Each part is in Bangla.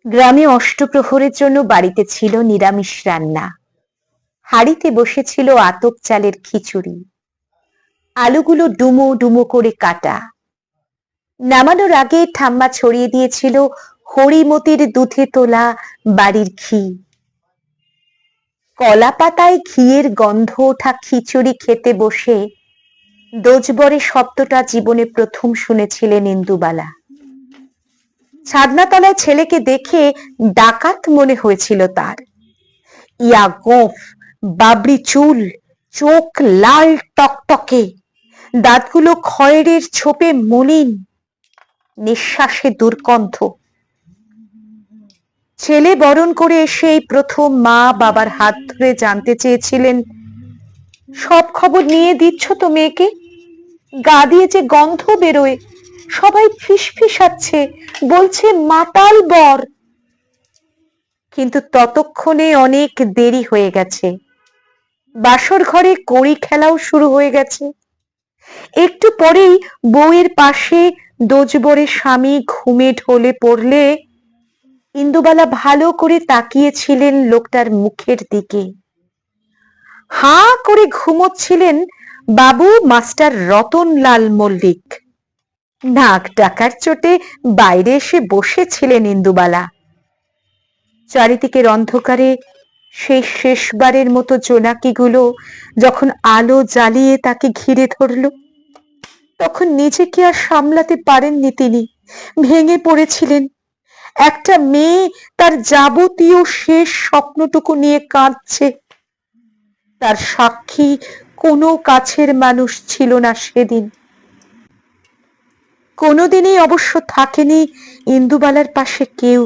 গ্রামে অষ্টপ্রহরের জন্য বাড়িতে ছিল নিরামিষ রান্না। হাঁড়িতে বসেছিল আতপ চালের খিচুড়ি। আলুগুলো ডুমো ডুমো করে কাটা। নামানোর আগে ঠাম্মা ছড়িয়ে দিয়েছিল হরিমতির দুধে তোলা বাড়ির ঘি। কলা পাতায় ঘিয়ের গন্ধ ওঠা খিচুড়ি খেতে বসে দোজবরে শব্দটা জীবনে প্রথম শুনেছিলেন ইন্দুবালা। ছাদনাতলায় ছেলেকে দেখে ডাকাত মনে হয়েছিল তার। ইয়া গোঁফ, বাবরি চুল, চোখ লাল টকটকে, দাঁতগুলো খয়েরের ছোপে মলিন, নিঃশ্বাসে দুর্গন্ধ। ছেলে বরণ করে এসে এই প্রথম মা বাবার হাত ধরে জানতে চেয়েছিলেন, সব খবর নিয়ে দিচ্ছ তো মেয়েকে? গা দিয়ে যে গন্ধ বেরোয়, সবাই ফিসফিসাচ্ছে, বলছে মাতাল বর। কিন্তু ততক্ষণে অনেক দেরি হয়ে গেছে। বাসর ঘরে কড়ি খেলাও শুরু হয়ে গেছে। একটু পরেই বউয়ের পাশে দোজবরে স্বামী ঘুমে ঢলে পড়লে ইন্দুবালা ভালো করে তাকিয়েছিলেন লোকটার মুখের দিকে। হাঁ করে ঘুমোচ্ছিলেন বাবু মাস্টার রতনলাল মল্লিক। নাক ডাকার চোটে বাইরে এসে বসেছিলেন ইন্দুবালা। চারিদিকের অন্ধকারে সেই শেষবারের মতো জোনাকিগুলো যখন আলো জ্বালিয়ে তাকে ঘিরে ধরল, তখন নিজেকে আর সামলাতে পারেননি তিনি। ভেঙে পড়েছিলেন। একটা মেয়ে তার যাবতীয় শেষ স্বপ্নটুকু নিয়ে কাঁদছে। তার সাক্ষী কোনো কাছের মানুষ ছিল না সেদিন। কোনোদিনই অবশ্য থাকেনি ইন্দুবালার পাশে কেউ।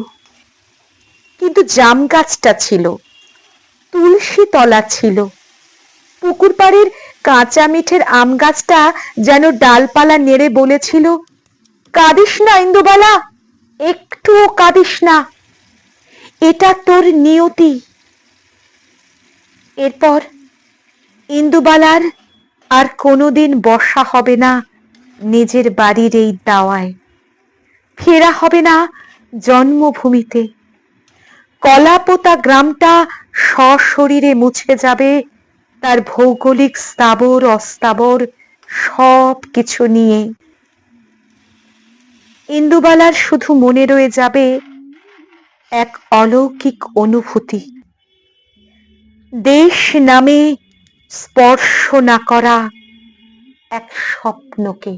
কিন্তু জাম গাছটা ছিল, তুলসী তলা ছিল, পুকুর পাড়ের কাঁচা মিঠের আম গাছটা যেন ডালপালা নেড়ে বলেছিল, কাঁদিস না ইন্দুবালা, একটুও কাঁদিস না, এটা তোর নিয়তি। এরপর ইন্দুবালার আর কোনোদিন বসা হবে না নিজের বাড়ির এই দাওয়ায়, ফেরা হবে না জন্মভূমিতে। কলাপোতা গ্রামটা সশরীরে মুছে যাবে তার ভৌগোলিক স্থাবর অস্থাবর সব কিছু নিয়ে। ইন্দুবালার শুধু মনে রয়ে যাবে এক অলৌকিক অনুভূতি, দেশ নামে স্পর্শ না করা এক স্বপ্নকে।